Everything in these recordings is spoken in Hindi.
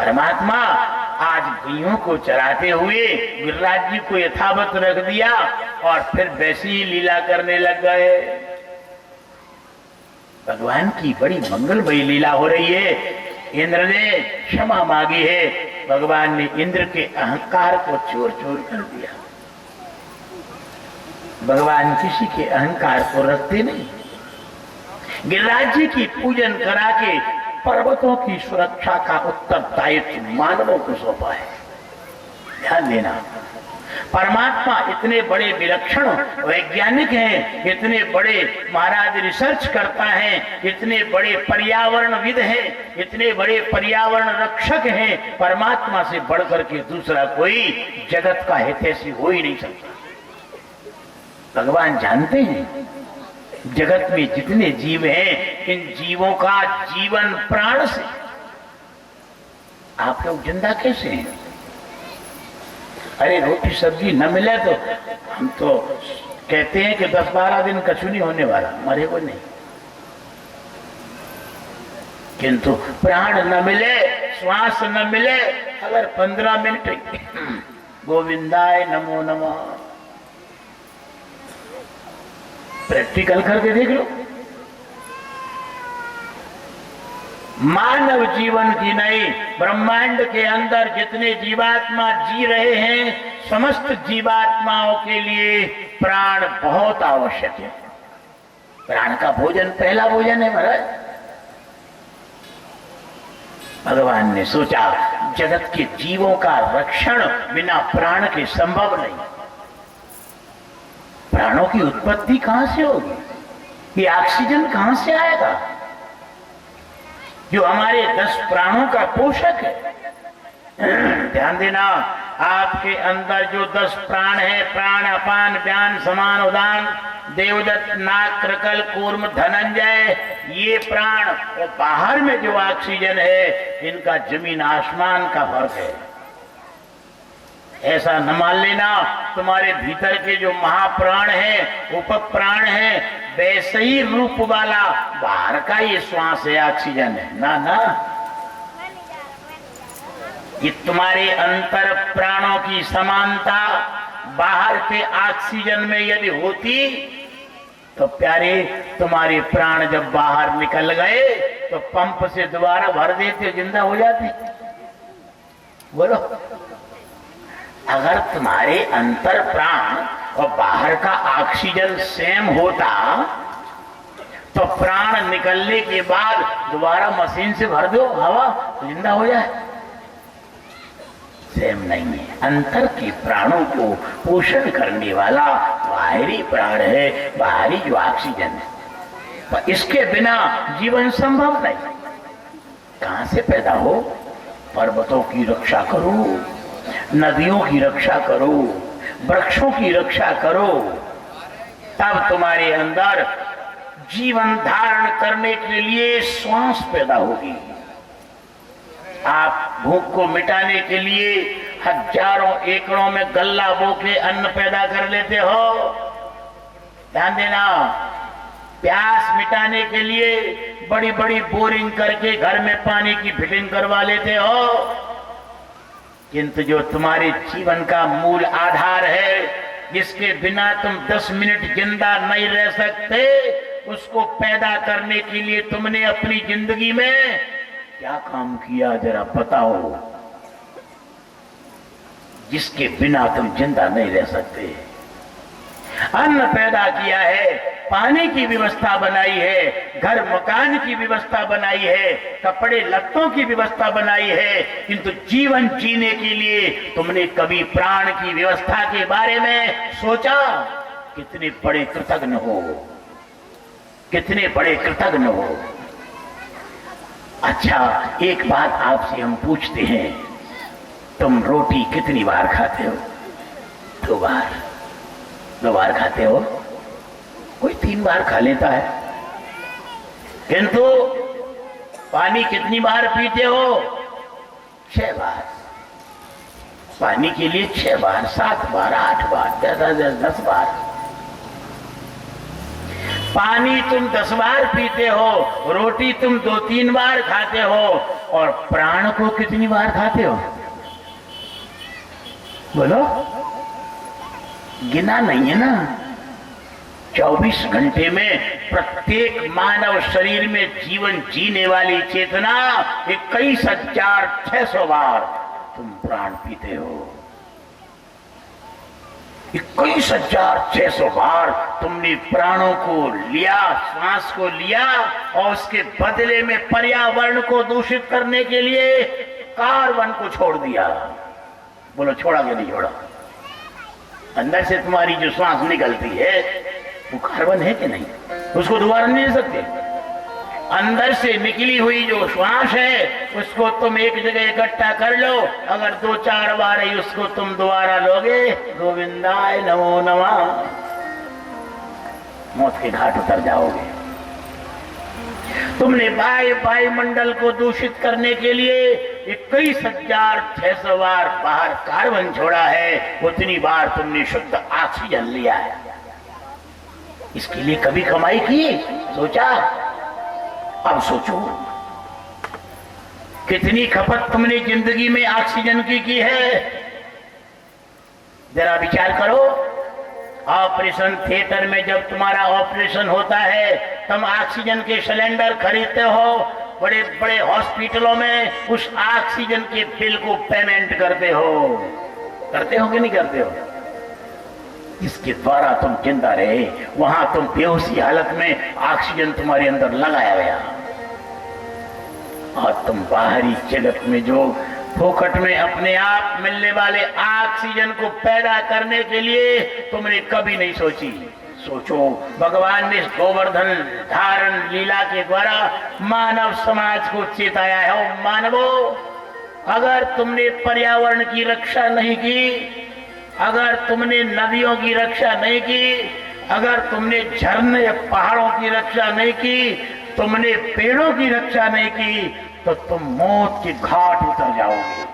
परमात्मा आज गैयों को चराते हुए गिरिराज जी को यथावत रख दिया और फिर वैसी ही लीला करने लग गए। भगवान की बड़ी मंगलमयी लीला हो रही है। इंद्र ने क्षमा मांगी है, भगवान ने इंद्र के अहंकार को चूर चूर कर दिया। भगवान किसी के अहंकार को रखते नहीं। गिरिराज जी की पूजन करा के पर्वतों की सुरक्षा का उत्तरदायित्व मानवों को सौंपा है। ध्यान देना, परमात्मा इतने बड़े विलक्षण वैज्ञानिक हैं, इतने बड़े महाराज रिसर्च करता है, इतने बड़े पर्यावरणविद हैं, इतने बड़े पर्यावरण रक्षक हैं। परमात्मा से बढ़कर के दूसरा कोई जगत का हितैषी हो ही नहीं सकता। भगवान जानते हैं जगत में जितने जीव हैं, इन जीवों का जीवन प्राण से आप लोग जिंदा कैसे हैं? अरे रोटी सब्जी न मिले तो हम तो कहते हैं कि 10-12 दिन कछु नहीं होने वाला, मरे को नहीं। किंतु प्राण न मिले, श्वास न मिले, अगर 15 मिनट गोविंदाय नमो नमः प्रैक्टिकल करके देख लो। मानव जीवन की नहीं, ब्रह्मांड के अंदर जितने जीवात्मा जी रहे हैं, समस्त जीवात्माओं के लिए प्राण बहुत आवश्यक है। प्राण का भोजन पहला भोजन है महाराज। भगवान ने सोचा जगत के जीवों का रक्षण बिना प्राण के संभव नहीं। प्राणों की उत्पत्ति कहां से होगी? ये ऑक्सीजन कहां से आएगा जो हमारे 10 प्राणों का पोषक है? ध्यान देना, आपके अंदर जो 10 प्राण है, प्राण अपान व्यान समान उदान देवदत्त नाग क्रकल कूर्म धनंजय, ये प्राण और बाहर में जो ऑक्सीजन है, इनका जमीन आसमान का फर्क है। ऐसा न मान लेना तुम्हारे भीतर के जो महाप्राण है, उप प्राण है, वैसे ही रूप वाला बाहर का ये श्वास है, ऑक्सीजन है। ना ना, ये तुम्हारे अंतर प्राणों की समानता बाहर के ऑक्सीजन में यदि होती तो प्यारे तुम्हारे प्राण जब बाहर निकल गए तो पंप से दोबारा भर देते, जिंदा हो जाते। बोलो, अगर तुम्हारे अंतर प्राण और बाहर का ऑक्सीजन सेम होता तो प्राण निकलने के बाद दोबारा मशीन से भर दो हवा, जिंदा हो जाए। सेम नहीं है। अंतर के प्राणों को पोषण करने वाला बाहरी प्राण है, बाहरी जो ऑक्सीजन है, पर इसके बिना जीवन संभव नहीं। कहां से पैदा हो? पर्वतों की रक्षा करो, नदियों की रक्षा करो, वृक्षों की रक्षा करो, तब तुम्हारे अंदर जीवन धारण करने के लिए श्वास पैदा होगी। आप भूख को मिटाने के लिए हजारों एकड़ों में गल्ला बो के अन्न पैदा कर लेते हो। ध्यान देना, प्यास मिटाने के लिए बड़ी बड़ी बोरिंग करके घर में पानी की फिटिंग करवा लेते हो, किंतु जो तुम्हारे जीवन का मूल आधार है, जिसके बिना तुम 10 मिनट जिंदा नहीं रह सकते, उसको पैदा करने के लिए तुमने अपनी जिंदगी में क्या काम किया जरा बताओ, जिसके बिना तुम जिंदा नहीं रह सकते। अन्न पैदा किया है, पानी की व्यवस्था बनाई है, घर मकान की व्यवस्था बनाई है, कपड़े लत्तों की व्यवस्था बनाई है, किंतु जीवन जीने के लिए तुमने कभी प्राण की व्यवस्था के बारे में सोचा? कितने बड़े कृतज्ञ हो, कितने बड़े कृतज्ञ हो। अच्छा, एक बात आपसे हम पूछते हैं, तुम रोटी कितनी बार खाते हो? 2 बार। 2 बार खाते हो, कोई 3 बार खा लेता है। किंतु पानी कितनी बार पीते हो? 6 बार। पानी के लिए 6 बार, 7 बार, 8 बार, ज्यादा से ज्यादा 10 बार। पानी तुम 10 बार पीते हो, रोटी तुम 2-3 बार खाते हो, और प्राण को कितनी बार खाते हो? बोलो, गिना नहीं है ना। 24 घंटे में प्रत्येक मानव शरीर में जीवन जीने वाली चेतना 21,600 बार तुम प्राण पीते हो। 21,600 बार तुमने प्राणों को लिया, श्वास को लिया, और उसके बदले में पर्यावरण को दूषित करने के लिए कार्बन को छोड़ दिया। बोलो, छोड़ा कि नहीं छोड़ा? अंदर से तुम्हारी जो श्वास निकलती है वो कार्बन है कि नहीं? उसको दोबारा नहीं ले सकते। अंदर से निकली हुई जो श्वास है उसको तुम एक जगह इकट्ठा कर लो, अगर 2-4 बार ही उसको तुम दोबारा लोगे, गोविंदाय नमो नमः, मौत के घाट उतर जाओगे। तुमने वायुमंडल को दूषित करने के लिए 21,600 बार बाहर कार्बन छोड़ा है, उतनी बार तुमने शुद्ध ऑक्सीजन लिया है। इसके लिए कभी कमाई की? सोचा? अब सोचो, कितनी खपत तुमने जिंदगी में ऑक्सीजन की है? जरा विचार करो। ऑपरेशन थिएटर में जब तुम्हारा ऑपरेशन होता है, तुम ऑक्सीजन के सिलेंडर खरीदते हो, बड़े बड़े हॉस्पिटलों में उस ऑक्सीजन के बिल को पेमेंट करते हो कि नहीं करते हो? इसके द्वारा तुम जिंदा रहे, वहां तुम बेहोशी हालत में ऑक्सीजन तुम्हारे अंदर लगाया गया, और तुम बाहरी जगत में जो फोकट में अपने आप मिलने वाले ऑक्सीजन को पैदा करने के लिए तुमने कभी नहीं सोची। सोचो, भगवान ने गोवर्धन धारण लीला के द्वारा मानव समाज को चेताया है, मानवो, अगर तुमने पर्यावरण की रक्षा नहीं की, अगर तुमने नदियों की रक्षा नहीं की, अगर तुमने झरने पहाड़ों की रक्षा नहीं की, तुमने पेड़ों की रक्षा नहीं की, तो तुम मौत के घाट उतर जाओगे।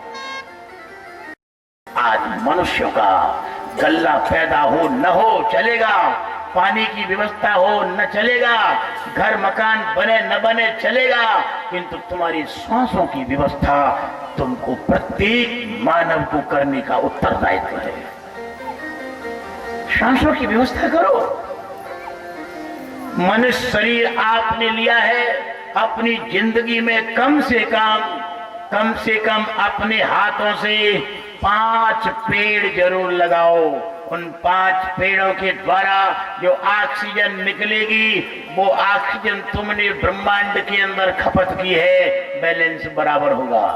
आज मनुष्यों का गल्ला पैदा हो न हो चलेगा, पानी की व्यवस्था हो न चलेगा, घर मकान बने न बने चलेगा, किंतु तुम्हारी सांसों की व्यवस्था तुमको प्रत्येक मानव को करने का उत्तरदायित्व है। सांसों की व्यवस्था करो। मनुष्य शरीर आपने लिया है, अपनी जिंदगी में कम से कम अपने हाथों से 5 पेड़ जरूर लगाओ। उन 5 पेड़ों के द्वारा जो ऑक्सीजन निकलेगी, वो ऑक्सीजन तुमने ब्रह्मांड के अंदर खपत की है, बैलेंस बराबर होगा।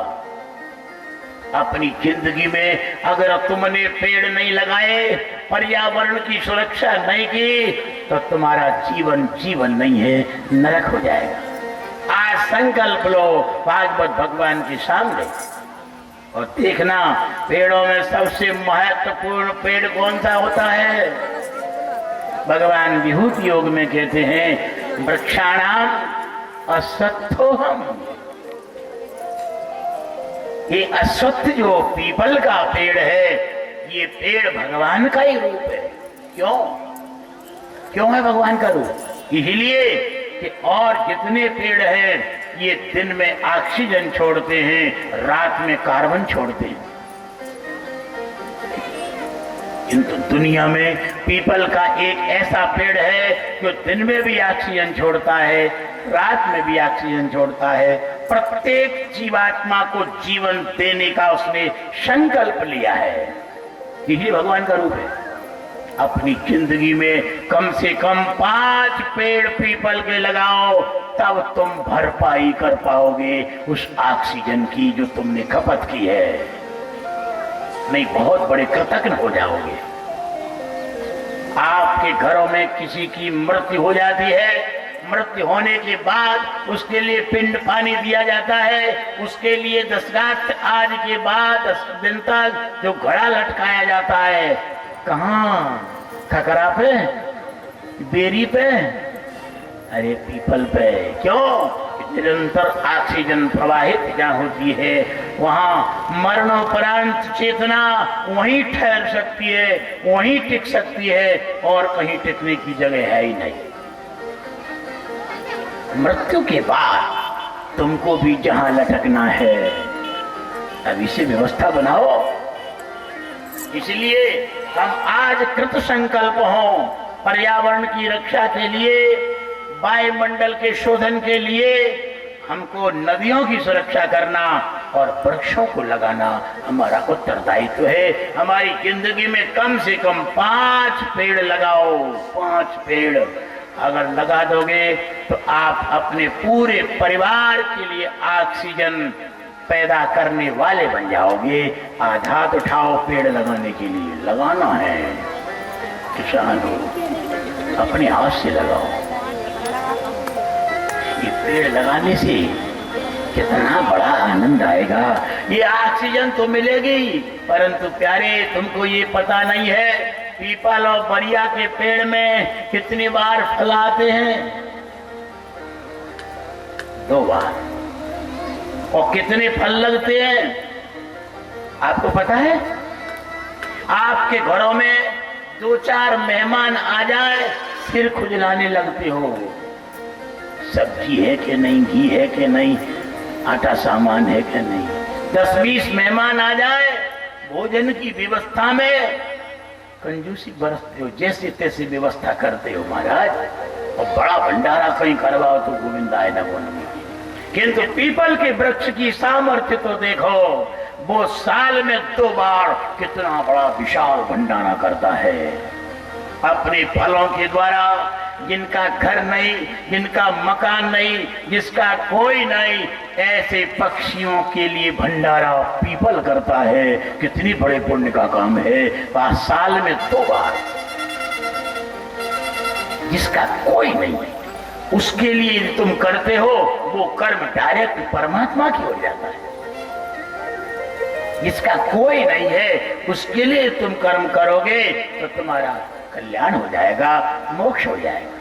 अपनी जिंदगी में अगर तुमने पेड़ नहीं लगाए, पर्यावरण की सुरक्षा नहीं की, तो तुम्हारा जीवन नहीं है, नरक हो जाएगा। आज संकल्प लो भागवत भगवान के सामने और देखना, पेड़ों में सबसे महत्वपूर्ण पेड़ कौन सा होता है? भगवान विभूति योग में कहते हैं, वृक्षाणाम अश्वत्थोहम। ये अश्वत्थ जो पीपल का पेड़ है, ये पेड़ भगवान का ही रूप है। क्यों है भगवान का रूप? इसलिए कि और जितने पेड़ हैं ये दिन में ऑक्सीजन छोड़ते हैं, रात में कार्बन छोड़ते हैं। किंतु दुनिया में पीपल का एक ऐसा पेड़ है जो दिन में भी ऑक्सीजन छोड़ता है, रात में भी ऑक्सीजन छोड़ता है। प्रत्येक जीवात्मा को जीवन देने का उसने संकल्प लिया है। यही भगवान का रूप है। अपनी जिंदगी में कम से कम 5 पेड़ पीपल के लगाओ, तब तुम भरपाई कर पाओगे उस ऑक्सीजन की जो तुमने खपत की है। नहीं, बहुत बड़े कृतज्ञ हो जाओगे। आपके घरों में किसी की मृत्यु हो जाती है, मृत्यु होने के बाद उसके लिए पिंड पानी दिया जाता है, उसके लिए 10 रात आज के बाद 10 दिन तक जो घड़ा लटकाया जाता है, कहाँ? खकरा पे, बेरी पे, अरे पीपल पे। क्यों? निरंतर ऑक्सीजन प्रवाहित जहाँ होती है, वहां मरणोपरांत चेतना वहीं ठहर सकती है, वहीं टिक सकती है, और कहीं टिकने की जगह है ही नहीं। मृत्यु के बाद तुमको भी जहां लटकना है अब इसे व्यवस्था बनाओ। इसलिए हम आज कृत संकल्प हों पर्यावरण की रक्षा के लिए, वायुमंडल के शोधन के लिए। हमको नदियों की सुरक्षा करना और वृक्षों को लगाना हमारा उत्तरदायित्व है। हमारी जिंदगी में कम से कम 5 पेड़ लगाओ। 5 पेड़ अगर लगा दोगे तो आप अपने पूरे परिवार के लिए ऑक्सीजन पैदा करने वाले बन जाओगे। आज हाथ उठाओ पेड़ लगाने के लिए। लगाना है, किसान हो अपने हाथ से लगाओ। ये पेड़ लगाने से कितना बड़ा आनंद आएगा। ये ऑक्सीजन तो मिलेगी, परंतु प्यारे तुमको ये पता नहीं है पीपल और बरिया के पेड़ में कितनी बार फल आते हैं? 2 बार। और कितने फल लगते हैं आपको पता है? आपके घरों में 2-4 मेहमान आ जाए सिर खुजलाने लगते हो। सब्जी है कि नहीं, घी है कि नहीं, आटा सामान है कि नहीं। 10-20 मेहमान आ जाए भोजन की व्यवस्था में कंजूसी बरतते हो, जैसे तैसे व्यवस्था करते हो महाराज। और बड़ा भंडारा कहीं करवाओ तो गोविंदाय नमो नमः। किंतु पीपल के वृक्ष की सामर्थ्य तो देखो, वो साल में 2 बार कितना बड़ा विशाल भंडारा करता है। अपने फलों के द्वारा जिनका घर नहीं, जिनका मकान नहीं, जिसका कोई नहीं, ऐसे पक्षियों के लिए भंडारा पीपल करता है। कितनी बड़े पुण्य का काम है। वह साल में 2 बार जिसका कोई नहीं उसके लिए तुम करते हो, वो कर्म डायरेक्ट परमात्मा की हो जाता है। जिसका कोई नहीं है उसके लिए तुम कर्म करोगे तो तुम्हारा कल्याण हो जाएगा, मोक्ष हो जाएगा।